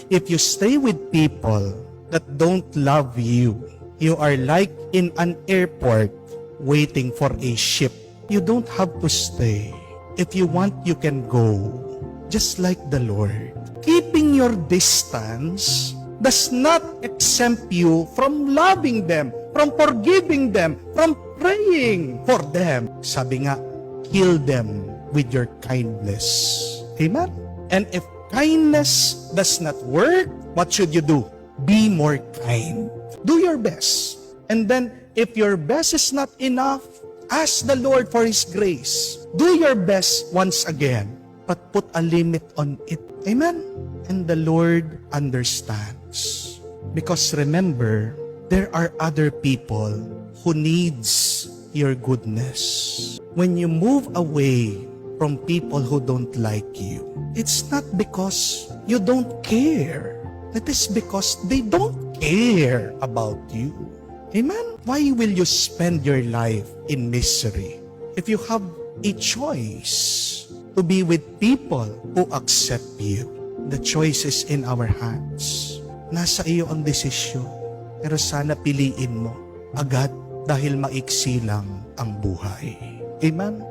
If you stay with people that don't love you, you are like in an airport waiting for a ship. You don't have to stay. If you want, you can go. Just like the Lord. Keeping your distance does not exempt you from loving them, from forgiving them, from praying for them. Sabi nga, heal them with your kindness. Amen? And if kindness does not work, what should you do? Be more kind. Do your best. And then, if your best is not enough, ask the Lord for His grace. Do your best once again, but put a limit on it. Amen? And the Lord understands. Because remember, there are other people who needs your goodness. When you move away from people who don't like you, it's not because you don't care. It is because they don't care about you. Amen? Why will you spend your life in misery if you have a choice to be with people who accept you? The choice is in our hands. Nasa iyo ang desisyon. Pero sana piliin mo agad dahil maiksi lang ang buhay. Amen?